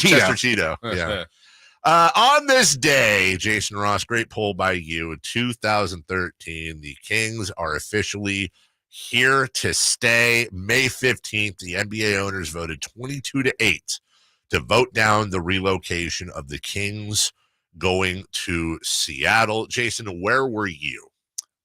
Chester Cheeto. Yeah. On this day, Jason Ross, great poll by you. In 2013, the Kings are officially here to stay. May 15th, the NBA owners voted 22-8 to vote down the relocation of the Kings going to Seattle. Jason, where were you?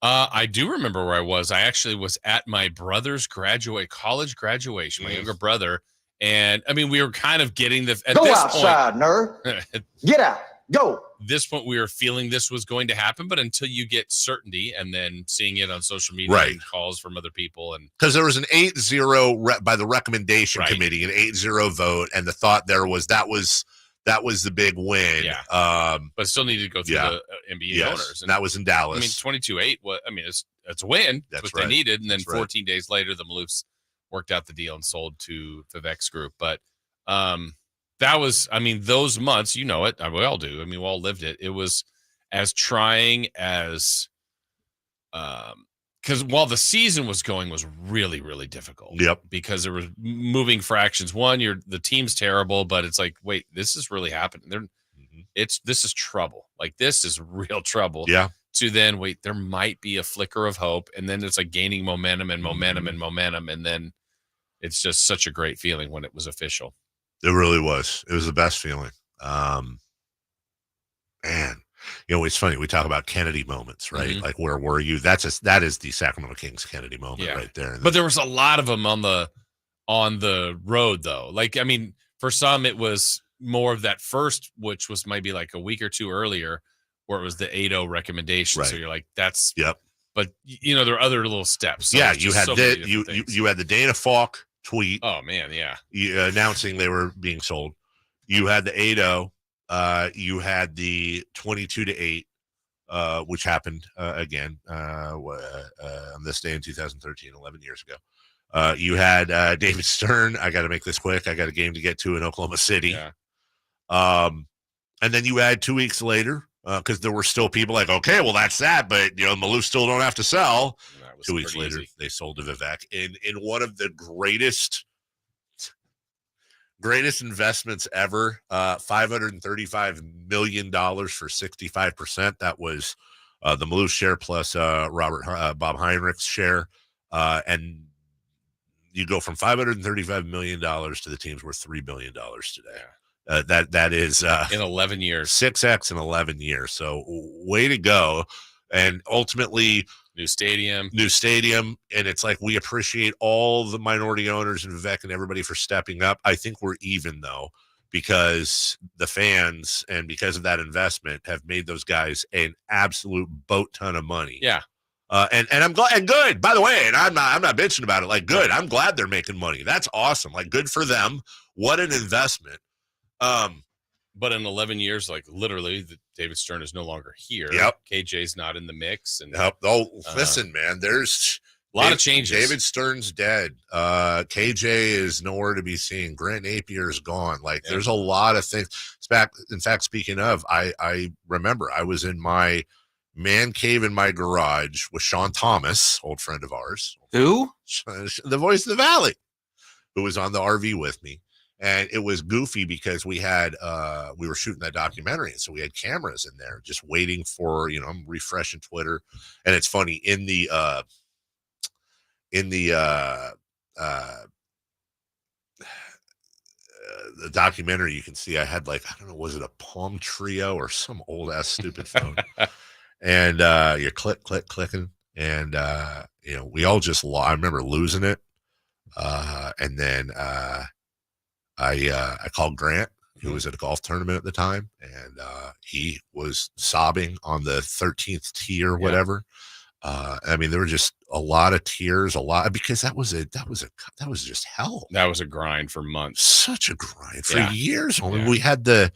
I do remember where I was. I actually was at my brother's college graduation, my younger brother. And I mean, we were kind of getting at Go this outside, point, nerd. Get out. Go. This point, we were feeling this was going to happen, but until you get certainty and then seeing it on social media and calls from other people. And because there was an 8-0 by the recommendation committee, an 8-0 vote. And the thought there was that was the big win. Yeah. But still needed to go through the NBA owners. And that was in Dallas. I mean, 22-8. It's a win. That's what they needed. And then 14 days later, the Maloofs worked out the deal and sold to Vivek's group. But that was, I mean, those months, you know it. We all do. I mean, we all lived it. It was as trying as, because while the season was going, was really, really difficult. Yep. Because there was moving fractions. One, the team's terrible, but it's like, wait, this is really happening. This is trouble. Like, this is real trouble. Yeah. To then, wait, there might be a flicker of hope. And then it's like gaining momentum and momentum and momentum. And then it's just such a great feeling when it was official. It really was. It was the best feeling. Man, you know, it's funny. We talk about Kennedy moments, right? Like, where were you? That is the Sacramento Kings Kennedy moment right there. But there was a lot of them on the road, though. Like, I mean, for some, it was more of that first, which was maybe like a week or two earlier, where it was the 8-0 recommendation. Right. So you're like, that's But you know, there are other little steps. So you had you had the Dana Falk tweet. Oh man, yeah. Announcing they were being sold. You had the 8-0. You had the 22-8, which happened again on this day in 2013, 11 years ago. You had David Stern. I got to make this quick. I got a game to get to in Oklahoma City. Yeah. And then you had 2 weeks later, because there were still people like, okay, well, that's that, but you know, Maloof still don't have to sell. 2 weeks later, they sold to Vivek in one of the greatest investments ever. $535 million for 65%. That was the Maloof share plus Bob Heinrich's share, and you go from $535 million to the team's worth $3 billion today. That is in 11 years, 6x in 11 years. So way to go. And ultimately, new stadium. And it's like, we appreciate all the minority owners and Vivek and everybody for stepping up. I think we're even, though, because the fans and because of that investment have made those guys an absolute boat ton of money. Yeah. And I'm glad, and good, by the way, and I'm not bitching about it. Like, good. I'm glad they're making money. That's awesome. Like, good for them. What an investment. But in 11 years, like, literally, David Stern is no longer here. Yep. KJ's not in the mix. And listen, man, there's a lot of changes. David Stern's dead. KJ is nowhere to be seen. Grant Napier is gone. Like, there's a lot of things. In fact, speaking of, I remember I was in my man cave in my garage with Sean Thomas, old friend of ours. Who? The voice of the Valley, who was on the RV with me. And it was goofy because we were shooting that documentary. And so we had cameras in there just waiting for, I'm refreshing Twitter. And it's funny in the documentary, you can see I had, like, I don't know, was it a Palm Trio or some old ass stupid phone? And you're clicking. And, we all just I remember losing it. And then, I called Grant, who was at a golf tournament at the time, and he was sobbing on the 13th tee or whatever. I mean, there were just a lot of tears, because that was just hell. That was a grind for months. Such a grind for years. We had the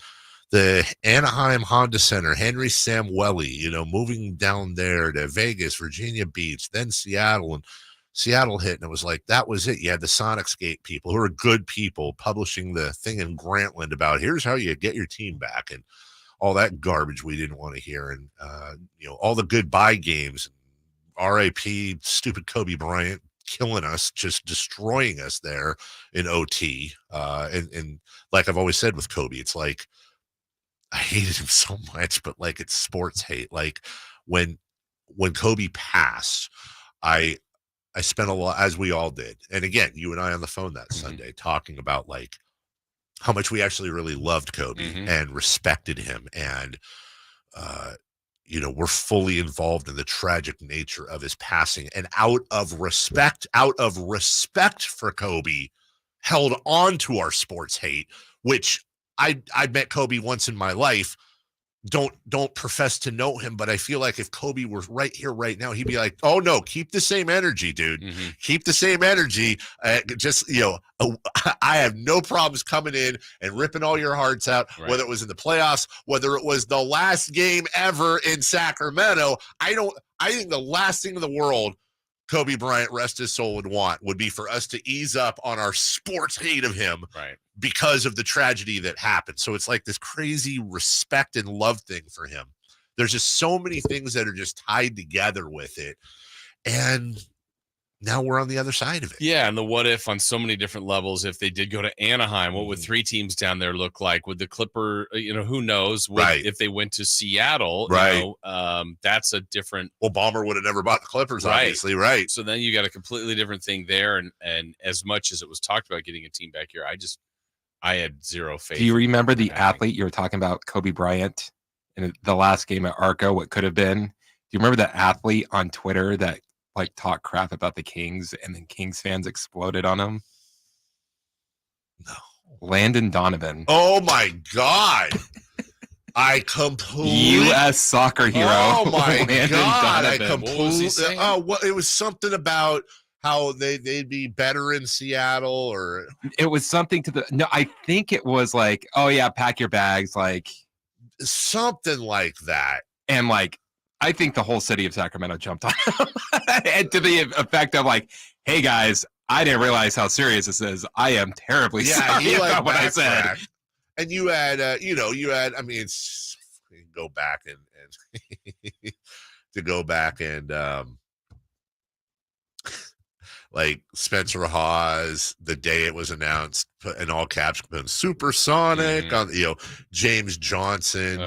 Anaheim Honda Center, Henry Samueli, moving down there to Vegas, Virginia Beach, then Seattle, and Seattle hit, and it was like, that was it. You had the Sonicscape people, who are good people, publishing the thing in Grantland about here's how you get your team back, and all that garbage we didn't want to hear. And all the goodbye games, RIP, stupid Kobe Bryant, killing us, just destroying us there in OT. And like I've always said with Kobe, it's like I hated him so much, but like it's sports hate. Like when Kobe passed, I spent a lot, as we all did. And again, you and I on the phone that Sunday talking about like how much we actually really loved Kobe and respected him. And, we're fully involved in the tragic nature of his passing, and out of respect for Kobe, held on to our sports hate, which I met Kobe once in my life. Don't profess to know him, but I feel like if Kobe were right here right now, he'd be like, oh no, keep the same energy, dude. Keep the same energy. I have no problems coming in and ripping all your hearts out, whether it was in the playoffs, whether it was the last game ever in Sacramento. I think the last thing in the world Kobe Bryant, rest his soul, would be for us to ease up on our sports hate of him because of the tragedy that happened. So it's like this crazy respect and love thing for him. There's just so many things that are just tied together with it. And now we're on the other side of it. Yeah, and the what if on so many different levels. If they did go to Anaheim, what would 3 teams down there look like? Would the Clipper, who knows? If they went to Seattle, that's a different. Well, Ballmer would have never bought the Clippers, obviously, right? So then you got a completely different thing there. And as much as it was talked about getting a team back here, I had zero faith. Do you remember the athlete you were talking about, Kobe Bryant, in the last game at Arco? What could have been? Do you remember that athlete on Twitter that like talk crap about the Kings and then Kings fans exploded on him? No. Landon Donovan. Oh my God. I completely U.S. soccer hero. Oh my Landon God. Donovan. I completely it was something about how they'd be better in Seattle, or it was something I think it was like, oh yeah, pack your bags, like something like that. And like I think the whole city of Sacramento jumped on him and to the effect of like, hey guys, I didn't realize how serious this is. I am terribly sorry about what I said. And you had, I mean, go back and to go back and like Spencer Hawes, the day it was announced, put in all caps, Supersonic on, James Johnson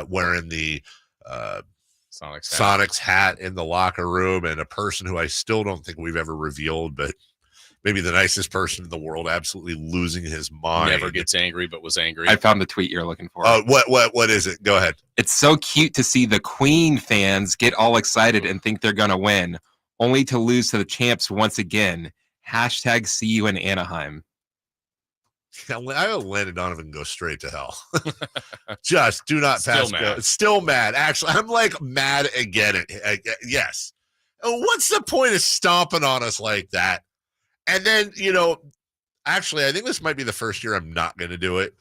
wearing the Sonic's hat in the locker room, and a person who I still don't think we've ever revealed, but maybe the nicest person in the world, absolutely losing his mind. Never gets angry, but was angry. I found the tweet you're looking for. What is it? Go ahead. It's so cute to see the Queen fans get all excited and think they're gonna win, only to lose to the champs once again. # see you in Anaheim. I let Landon Donovan go straight to hell. Just do not pass go. Still mad. Actually, I'm like mad again. Yes. What's the point of stomping on us like that? And then, actually, I think this might be the first year I'm not going to do it,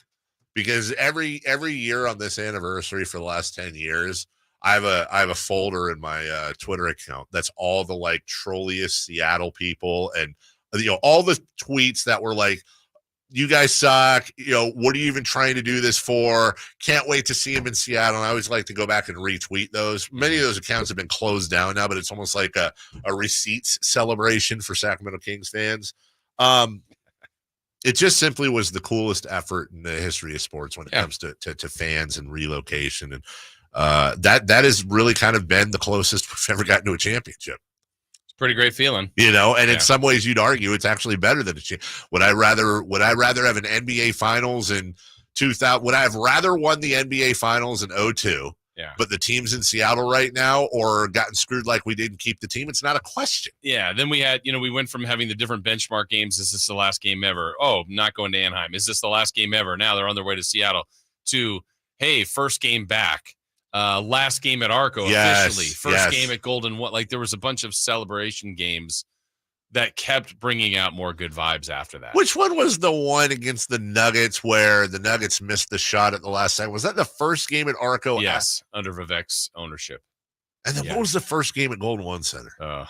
because every year on this anniversary for the last 10 years, I have a folder in my Twitter account that's all the like trolliest Seattle people, and all the tweets that were like, you guys suck. What are you even trying to do this for? Can't wait to see him in Seattle. And I always like to go back and retweet those. Many of those accounts have been closed down now, but it's almost like a receipts celebration for Sacramento Kings fans. It just simply was the coolest effort in the history of sports when it comes to fans and relocation. And that has really kind of been the closest we've ever gotten to a championship. Pretty great feeling, and in some ways you'd argue it's actually better than would I rather have an NBA finals in 2000? Would I have rather won the NBA finals in 2002? Yeah. But the team's in Seattle right now, or gotten screwed like we didn't keep the team? It's not a question. Yeah. Then we had, we went from having the different benchmark games. Is this the last game ever? Oh, not going to Anaheim. Is this the last game ever? Now they're on their way to Seattle. To, hey, first game back. Last game at Arco officially, first game at Golden One. Like there was a bunch of celebration games that kept bringing out more good vibes after that. Which one was the one against the Nuggets where the Nuggets missed the shot at the last second? Was that the first game at Arco? Yes, under Vivek's ownership. And then what was the first game at Golden One Center?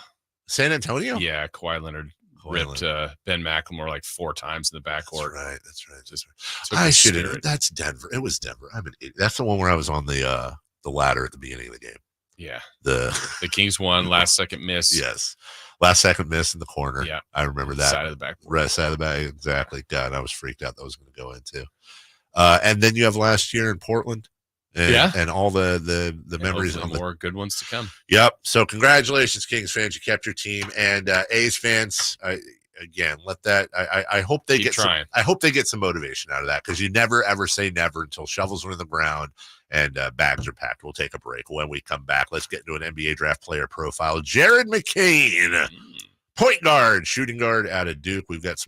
San Antonio? Yeah, Kawhi Leonard ripped Ben McLemore like 4 times in the backcourt. That's right. I should have. That's Denver. It was Denver. I'm an idiot. That's the one where I was on the ladder at the beginning of the game. Yeah. The Kings won, last second miss. Yes. Last second miss in the corner. Yeah. I remember that. Side of the back. Right side of the back. Exactly. God, I was freaked out that was going to go into. And then you have last year in Portland. And all the memories on more good ones to come. Yep. So congratulations, Kings fans. You kept your team. And A's fans, again, let that I hope they I hope they get some motivation out of that, because you never ever say never until shovels are in the ground and bags are packed. We'll take a break. When we come back, let's get into an NBA draft player profile. Jared McCain, point guard, shooting guard out of Duke. We've got some